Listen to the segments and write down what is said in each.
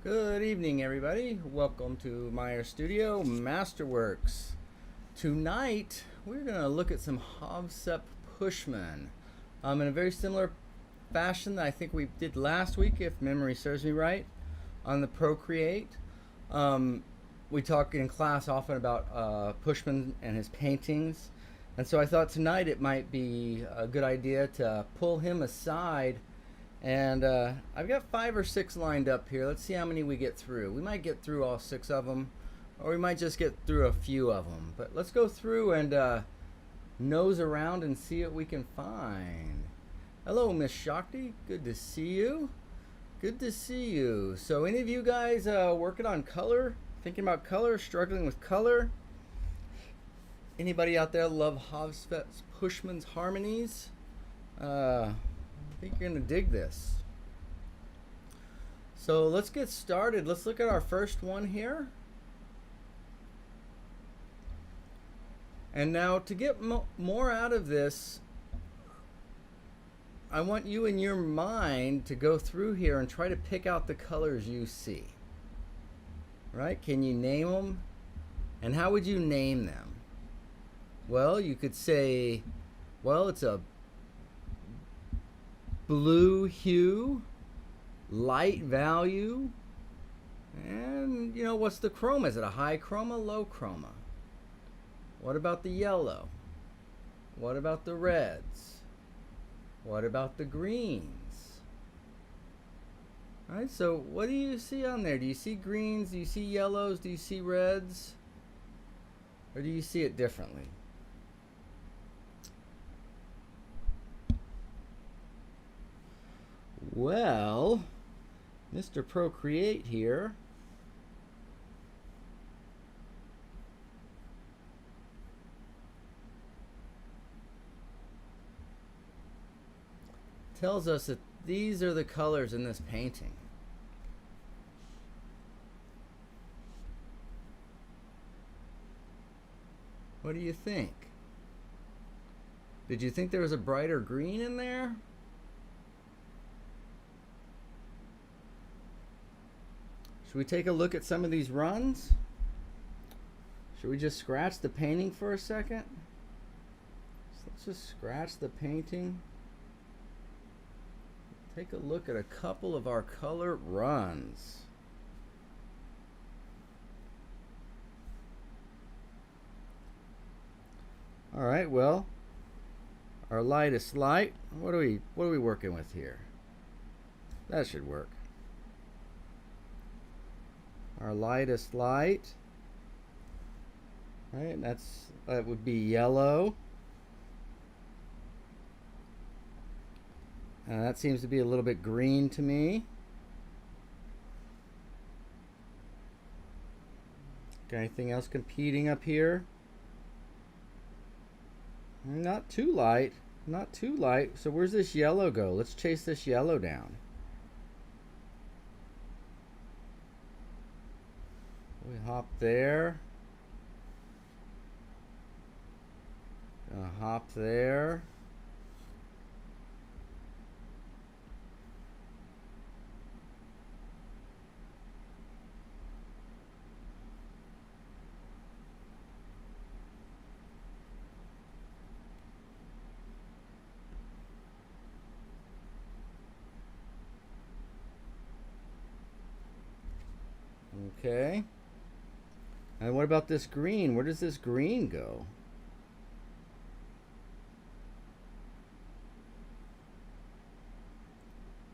Good evening, everybody. Welcome to Meyer Studio Masterworks. Tonight, we're going to look at some Hovsep Pushman in a very similar fashion that I think we did last week, if memory serves me right, on the Procreate. We talk in class often about Pushman and his paintings, and so I thought tonight it might be a good idea to pull him aside. And I've got 5 or 6 lined up here. Let's see how many we get through. We might get through all 6 of them, or we might just get through a few of them. But let's go through and nose around and see what we can find. Hello, Miss Shakti. Good to see you. Good to see you. So any of you guys working on color, thinking about color, struggling with color? Anybody out there love Hovsep Pushman's harmonies? I think you're going to dig this. So let's get started. Let's look at our first one here. And now to get more out of this, I want you in your mind to go through here and try to pick out the colors you see. Right? Can you name them? And how would you name them? Well, you could say, well, it's a blue hue, light value, and what's the chroma? Is it a high chroma, low chroma? What about the yellow? What about the reds? What about the greens? All right, so what do you see on there? Do you see greens? Do you see yellows? Do you see reds? Or do you see it differently? Well, Mr. Procreate here tells us that these are the colors in this painting. What do you think? Did you think there was a brighter green in there? Should we take a look at some of these runs? Should we just scratch the painting for a second? So let's just scratch the painting. Take a look at a couple of our color runs. All right, well, our lightest light. What are we working with here? That should work. Our lightest light, right? That would be yellow. That seems to be a little bit green to me. Got anything else competing up here? Not too light, not too light. So where's this yellow go? Let's chase this yellow down. We hop there. Gonna hop there. Okay. And what about this green? Where does this green go?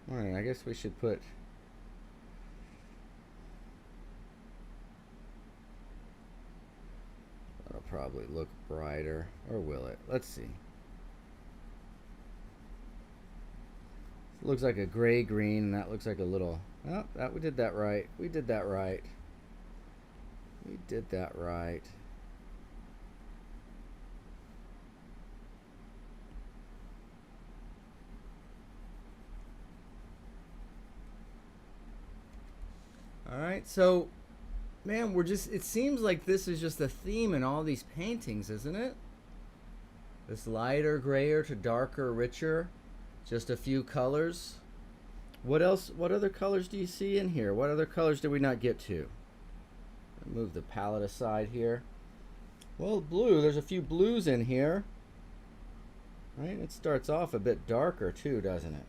Alright, I guess we should put... That'll probably look brighter. Or will it? Let's see. It looks like a gray green, and that looks like a little... Oh, we did that right. We did that right. We did that right. All right, so, man, it seems like this is just a theme in all these paintings, isn't it? This lighter, grayer to darker, richer, just a few colors. What else? What other colors do you see in here? What other colors did we not get to? Move the palette aside here. Well, blue, there's a few blues in here. Right? It starts off a bit darker too, doesn't it?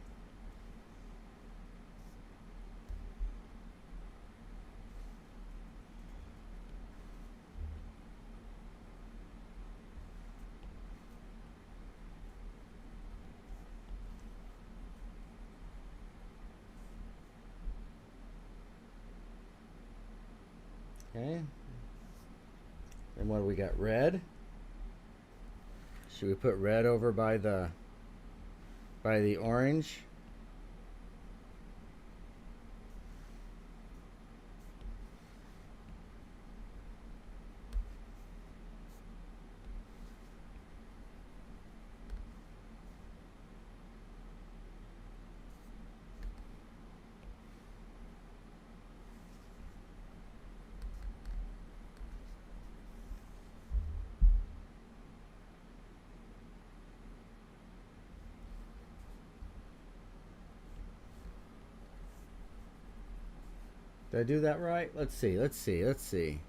Okay. And what do we got? Red. Should we put red over by the orange? Did I do that right? Let's see. Kind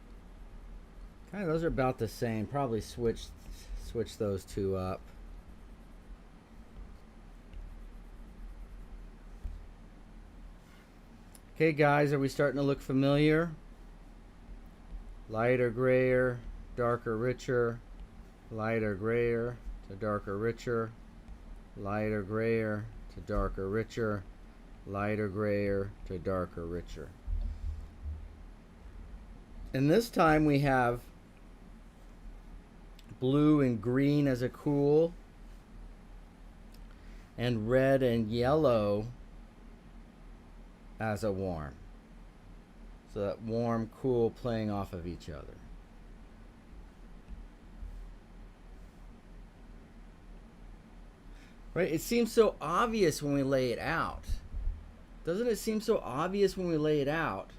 of, those are about the same. Probably switch those two up. Okay, guys, are we starting to look familiar? Lighter, grayer, darker, richer, lighter, grayer to darker, richer, lighter, grayer to darker, richer, lighter, grayer to darker, richer. And this time we have blue and green as a cool, and red and yellow as a warm. So that warm, cool playing off of each other. Right? It seems so obvious when we lay it out. Doesn't it seem so obvious when we lay it out?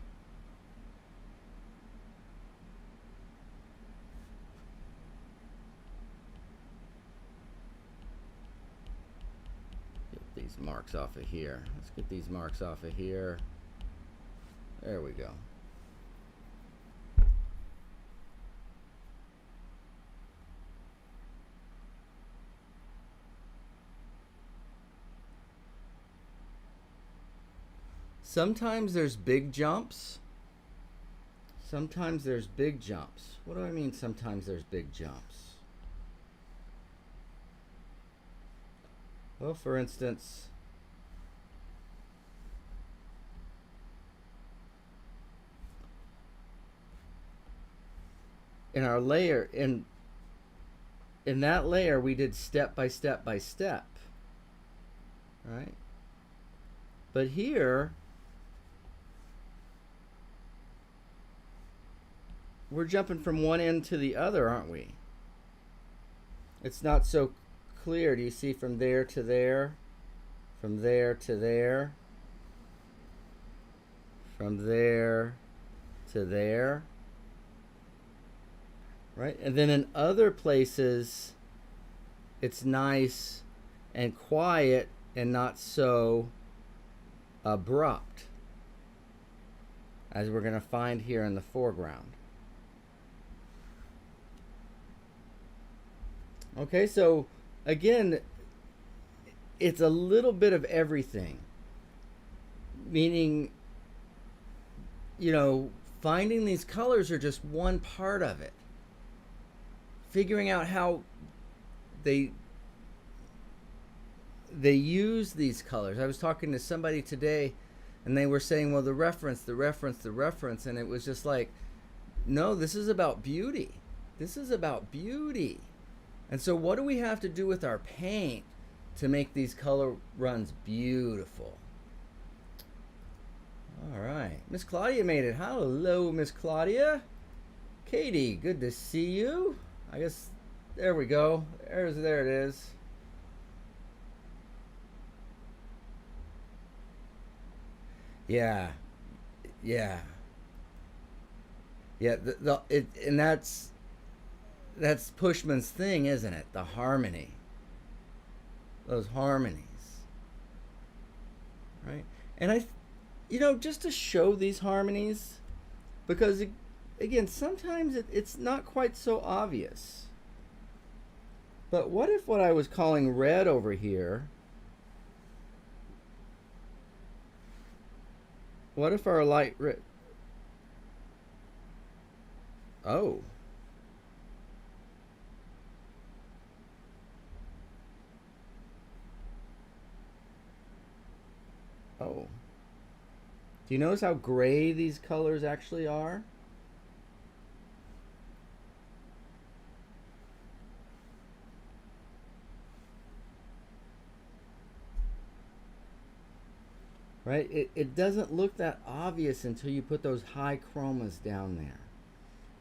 These marks off of here. Let's get these marks off of here. There we go. Sometimes there's big jumps. Sometimes there's big jumps. What do I mean sometimes there's big jumps? Well, for instance, in our layer, in that layer, we did step by step by step, right? But here, we're jumping from one end to the other, aren't we? It's not so clear. Do you see from there to there, from there to there, from there to there, right? And then in other places it's nice and quiet and not so abrupt, as we're going to find here in the foreground. Okay, so again, it's a little bit of everything. Meaning, you know, finding these colors are just one part of it. Figuring out how they use these colors. I was talking to somebody today and they were saying, well, the reference, and it was just like, no, this is about beauty. This is about beauty. And so what do we have to do with our paint to make these color runs beautiful? All right. Miss Claudia made it. Hello, Miss Claudia. Katie, good to see you. I guess, there we go. There it is. Yeah. Yeah. Yeah, and that's Pushman's thing, isn't it? The harmony. Those harmonies. Right? And just to show these harmonies, because again, sometimes it's not quite so obvious. But what if what I was calling red over here, what if our light red, oh, oh, do you notice how gray these colors actually are? Right? It doesn't look that obvious until you put those high chromas down there.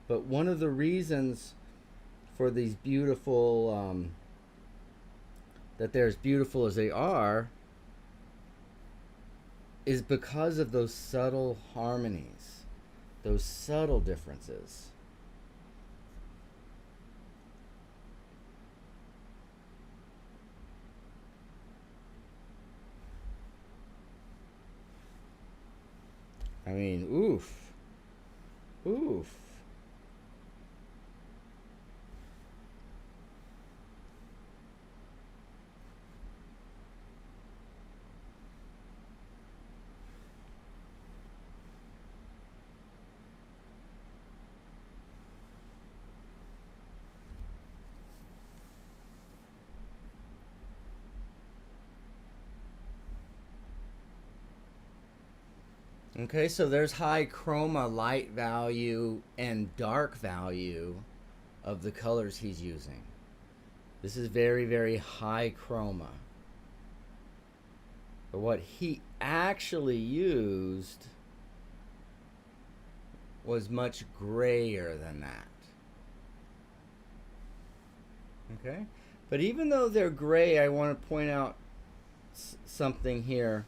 But one of the reasons for these beautiful, that they're as beautiful as they are, is because of those subtle harmonies, those subtle differences. I mean, oof. Oof. Okay, so there's high chroma light value and dark value of the colors he's using. This is very, very high chroma. But what he actually used was much grayer than that. Okay? But even though they're gray, I want to point out something here.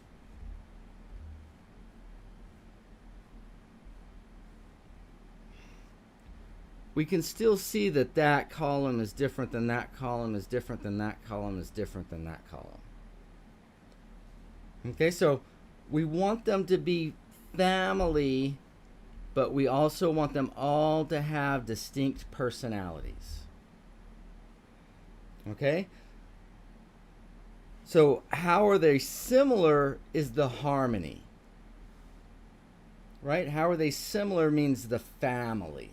We can still see that that column is different than that column is different than that column is different than that column. Okay, so we want them to be family, but we also want them all to have distinct personalities. Okay? So how are they similar is the harmony. Right? How are they similar means the family.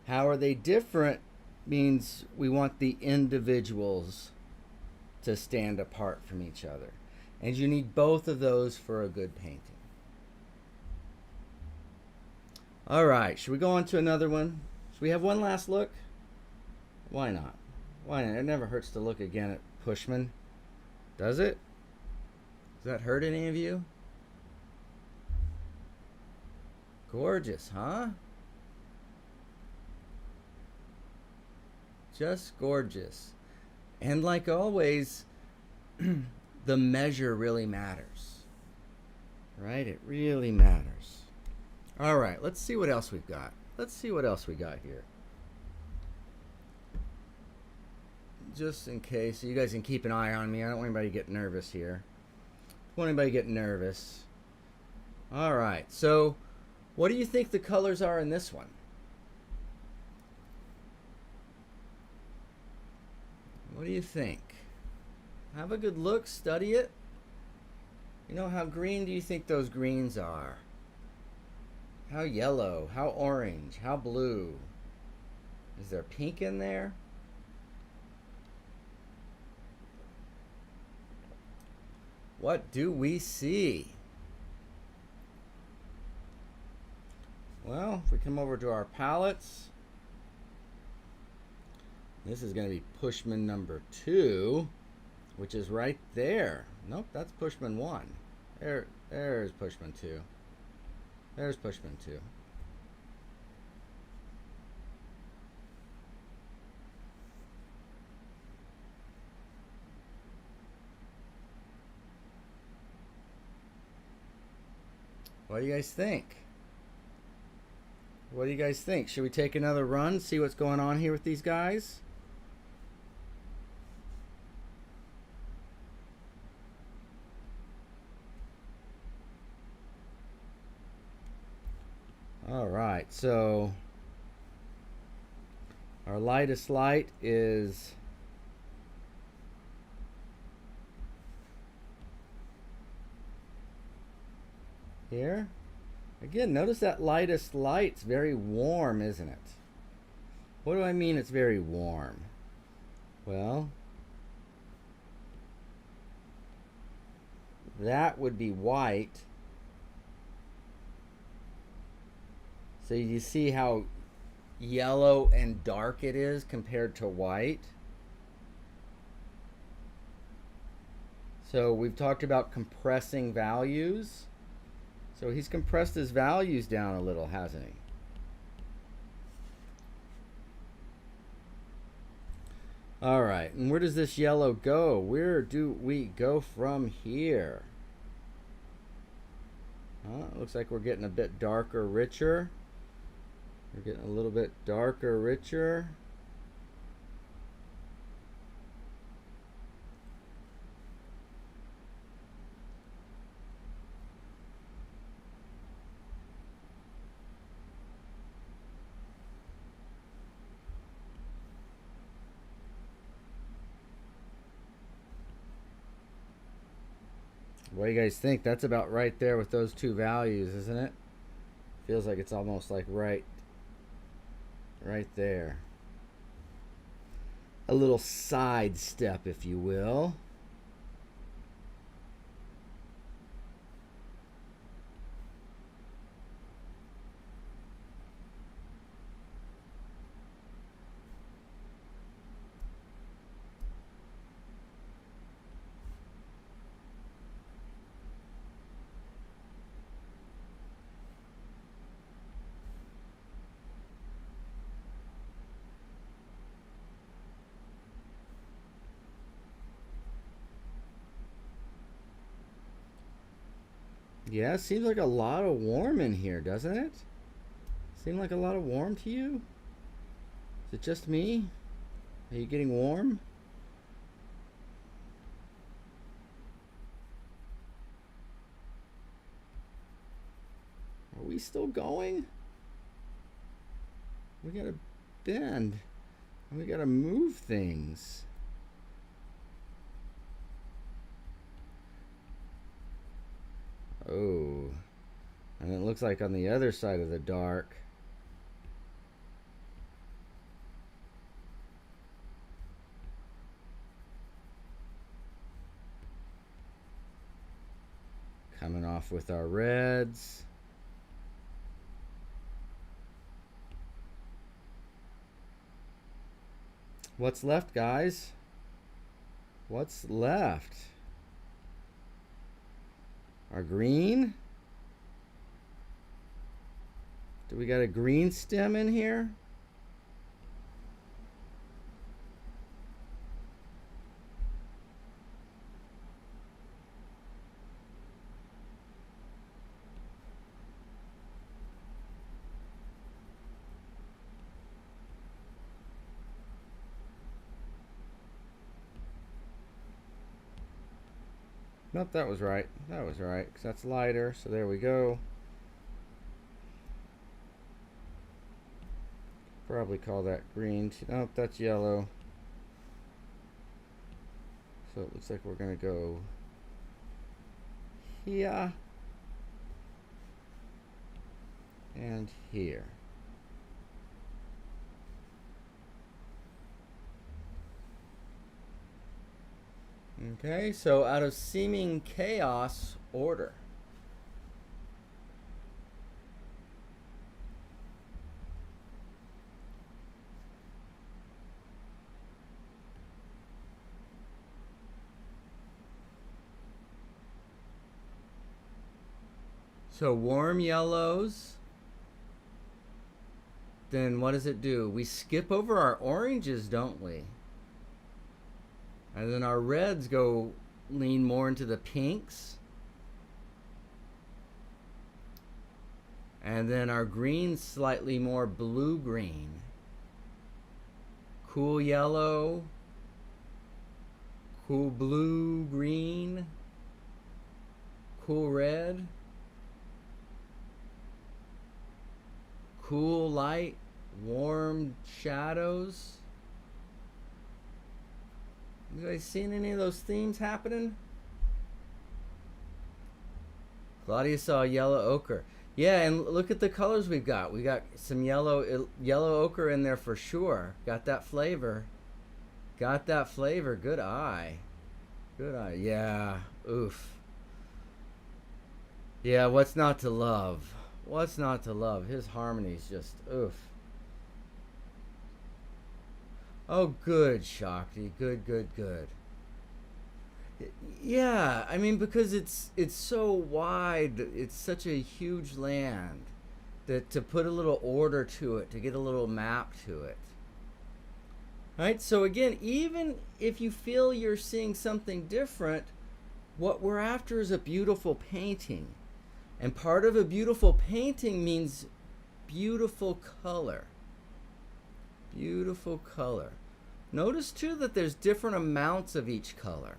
How are they different means we want the individuals to stand apart from each other. And you need both of those for a good painting. All right, should we go on to another one? Should we have one last look? Why not? Why not? It never hurts to look again at Pushman. Does it? Does that hurt any of you? Gorgeous, huh? Just gorgeous. And like always, the measure really matters. Right? It really matters. All right, let's see what else we've got. Let's see what else we got here. Just in case, so you guys can keep an eye on me. I don't want anybody to get nervous here. Don't want anybody to get nervous. All right, so what do you think the colors are in this one? What do you think? Have a good look, study it. You know, how green do you think those greens are? How yellow? How orange? How blue? Is there pink in there? What do we see? Well, if we come over to our palettes, this is going to be Pushman number 2, which is right there. Nope, that's Pushman 1. There's Pushman 2. There's Pushman 2. What do you guys think? What do you guys think? Should we take another run, see what's going on here with these guys? All right, so our lightest light is here. Again, notice that lightest light's very warm, isn't it? What do I mean it's very warm? Well, that would be white. So you see how yellow and dark it is compared to white. So we've talked about compressing values. So he's compressed his values down a little, hasn't he? All right, and where does this yellow go? Where do we go from here? It looks like we're getting a bit darker, richer. We're getting a little bit darker, richer. What do you guys think? That's about right there with those two values, isn't it? Feels like it's almost like right there. A little side step, if you will. Yeah, seems like a lot of warm in here, doesn't it? Seem like a lot of warm to you? Is it just me? Are you getting warm? Are we still going? We gotta bend. We gotta move things. Oh, and it looks like on the other side of the dark, coming off with our reds. What's left, guys? What's left? Our green? Do we got a green stem in here? Nope, that was right. That was right, because that's lighter, so there we go. Probably call that green. Nope, that's yellow. So it looks like we're going to go here and here. Okay, so out of seeming chaos, order. So warm yellows. Then what does it do? We skip over our oranges, don't we? And then our reds go lean more into the pinks. And then our greens slightly more blue-green. Cool yellow. Cool blue-green. Cool red. cool light, warm shadows. You guys seen any of those themes happening? Claudia saw yellow ochre. Yeah, and look at the colors we've got. We got some yellow ochre in there for sure. Got that flavor. Got that flavor. Good eye. Good eye. Yeah. Oof. Yeah, what's not to love? What's not to love? His harmony's just oof. Oh, good, Shakti. Good, good, good. Yeah, I mean, because it's so wide, it's such a huge land that to put a little order to it, to get a little map to it. Right? So again, even if you feel you're seeing something different, what we're after is a beautiful painting. And part of a beautiful painting means beautiful color. Beautiful color. Notice too that there's different amounts of each color.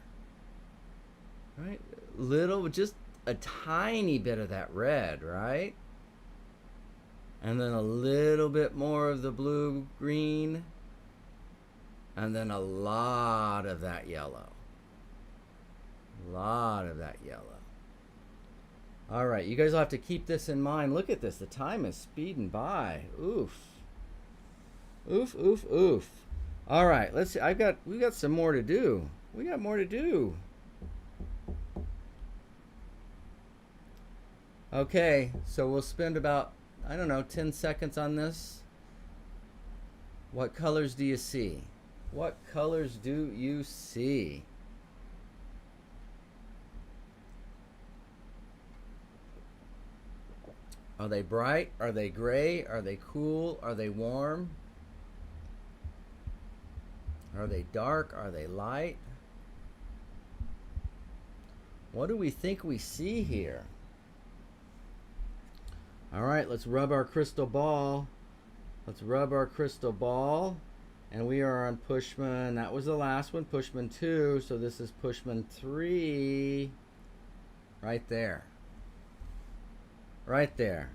Right? Little, just a tiny bit of that red, right? And then a little bit more of the blue, green. And then a lot of that yellow. A lot of that yellow. All right, you guys will have to keep this in mind. Look at this. The time is speeding by. Oof. Oof, oof, oof. All right, let's see. We got some more to do. We got more to do. Okay, so we'll spend about, I don't know, 10 seconds on this. What colors do you see? What colors do you see? Are they bright? Are they gray? Are they cool? Are they warm? Are they dark? Are they light? What do we think we see here? All right, let's rub our crystal ball. Let's rub our crystal ball. And we are on Pushman. That was the last one, Pushman 2. So this is Pushman 3. Right there. Right there.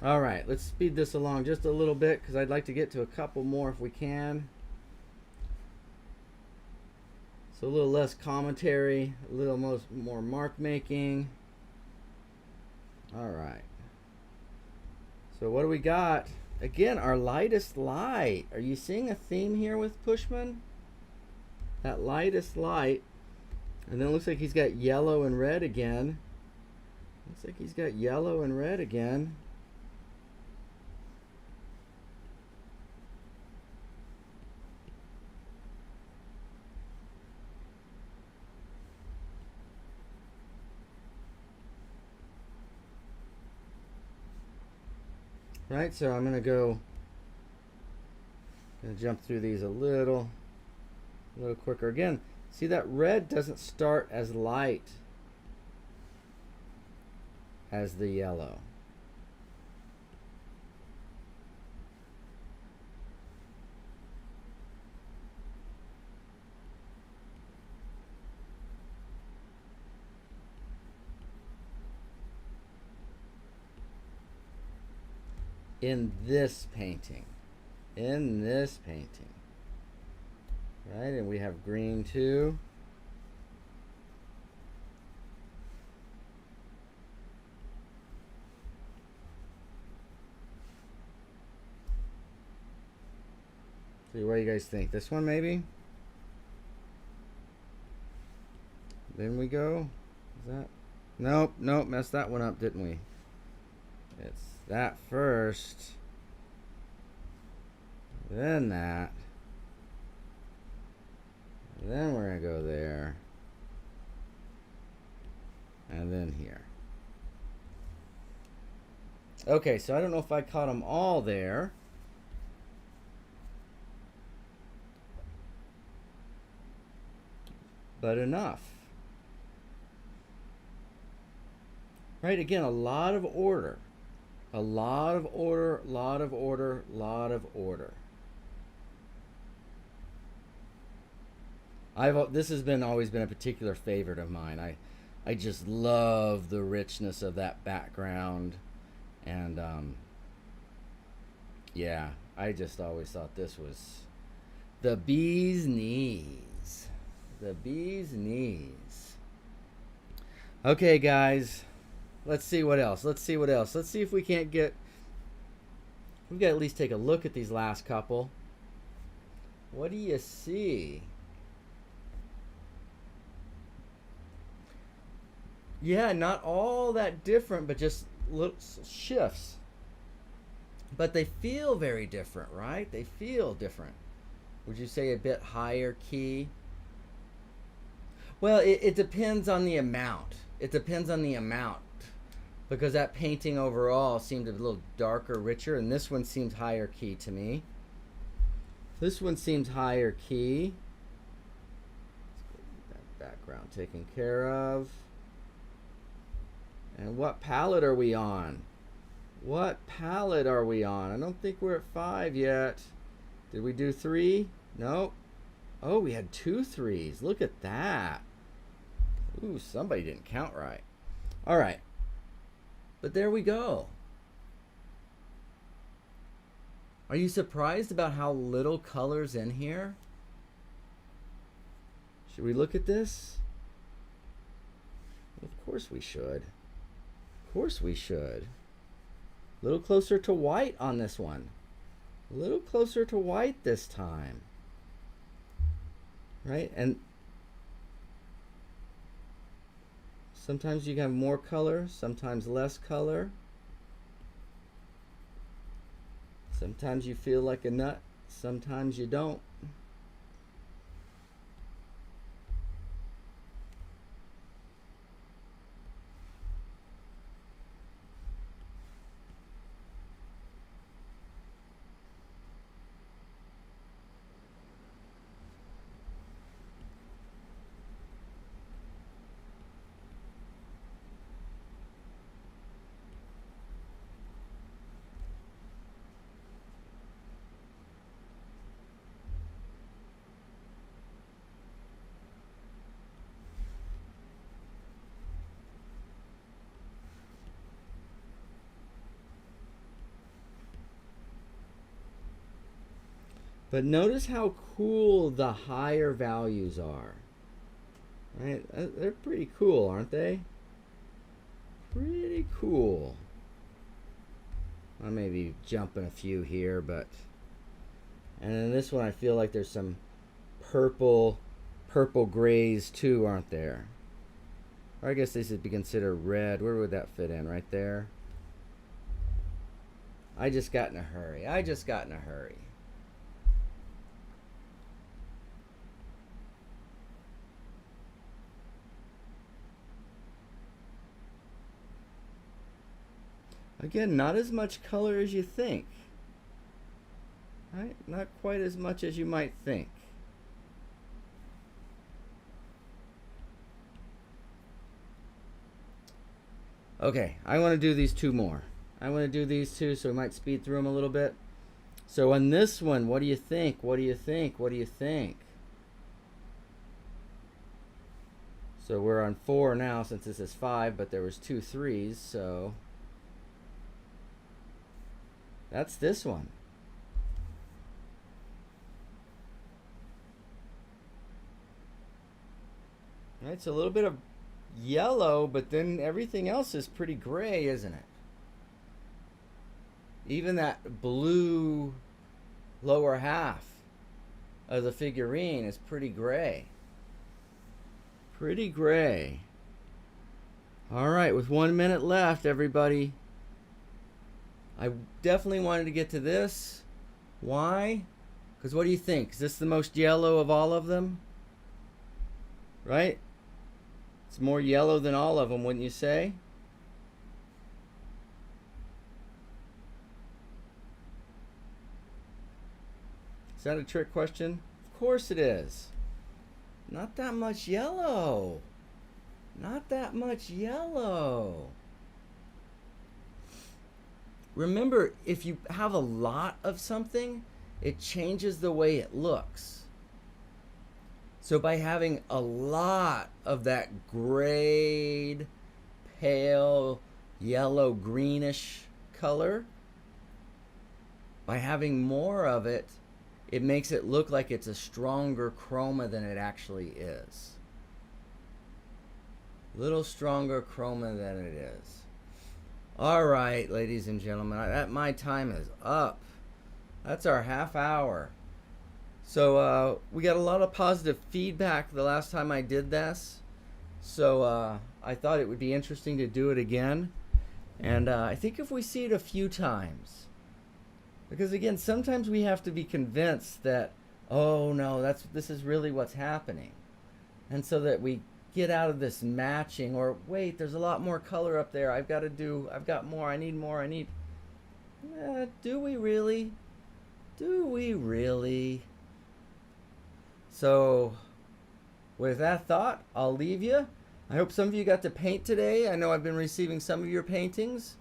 All right, let's speed this along just a little bit because I'd like to get to a couple more if we can. So a little less commentary, a little more mark making. All right. So what do we got? Again, our lightest light. Are you seeing a theme here with Pushman? That lightest light. And then it looks like he's got yellow and red again. Looks like he's got yellow and red again. Right, so I'm gonna jump through these a little quicker. Again, see that red doesn't start as light as the yellow. In this painting, right? And we have green too. See, what do you guys think? This one maybe? Then we go. Is that? Nope, messed that one up, didn't we? It's that first, then that, then we're gonna go there, and then here. Okay, so I don't know if I caught them all there. But enough. Right, again, a lot of order. A lot of order, lot of order, lot of order. This has always been a particular favorite of mine. I just love the richness of that background, and Yeah, I just always thought this was the bee's knees. The bee's knees. Okay, guys. Let's see what else. Let's see what else. Let's see if we can't get... We've got to at least take a look at these last couple. What do you see? Yeah, not all that different, but just little shifts. But they feel very different, right? They feel different. Would you say a bit higher key? Well, it depends on the amount. It depends on the amount. Because that painting overall seemed a little darker, richer, and this one seems higher key to me. This one seems higher key. Let's get that background taken care of. And what palette are we on? What palette are we on? I don't think we're at 5 yet. Did we do 3? Nope. Oh, we had 2 3s. Look at that. Ooh, somebody didn't count right. All right. But there we go. Are you surprised about how little color's in here? Should we look at this? Of course we should. Of course we should. A little closer to white on this one. A little closer to white this time. Right? And sometimes you have more color, sometimes less color. Sometimes you feel like a nut, sometimes you don't. But notice how cool the higher values are. Right? They're pretty cool, aren't they? Pretty cool. I may be jumping a few here, but... And in this one I feel like there's some purple grays too, aren't there? Or I guess these would be considered red. Where would that fit in? Right there? I just got in a hurry. I just got in a hurry. Again, not as much color as you think. Right? Not quite as much as you might think. Okay, I want to do these 2 more. I want to do these 2, so we might speed through them a little bit. So on this one, what do you think? What do you think? What do you think? So we're on 4 now since this is 5, but there was 2 3s, so... That's this one. Right, it's a little bit of yellow, but then everything else is pretty gray, isn't it? Even that blue lower half of the figurine is pretty gray. Pretty gray. All right, with 1 minute left, everybody. I definitely wanted to get to this. Why? Because what do you think? Is this the most yellow of all of them? Right? It's more yellow than all of them, wouldn't you say? Is that a trick question? Of course it is. Not that much yellow. Not that much yellow. Remember, if you have a lot of something, it changes the way it looks. So by having a lot of that grayed, pale, yellow, greenish color, by having more of it, it makes it look like it's a stronger chroma than it actually is. Little stronger chroma than it is. All right, ladies and gentlemen, my time is up. That's our half hour. So we got a lot of positive feedback the last time I did this. So I thought it would be interesting to do it again. And I think if we see it a few times, because again, sometimes we have to be convinced that, oh no, this is really what's happening. And so that we get out of this matching, or wait, there's a lot more color up there. I've got more, I need more, do we really? Do we really? So with that thought, I'll leave you. I hope some of you got to paint today. I know I've been receiving some of your paintings.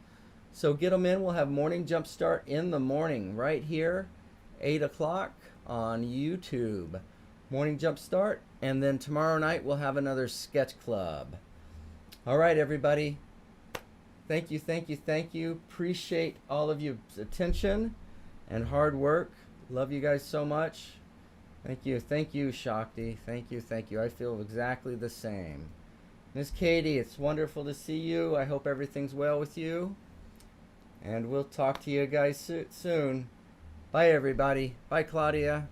So get them in. We'll have morning jump start in the morning right here, 8 o'clock on YouTube. Morning jump start. And then tomorrow night we'll have another sketch club. All right, everybody. Thank you, thank you, thank you. Appreciate all of your attention and hard work. Love you guys so much. Thank you, Shakti. Thank you. I feel exactly the same. Miss Katie, it's wonderful to see you. I hope everything's well with you. And we'll talk to you guys soon. Bye, everybody. Bye, Claudia.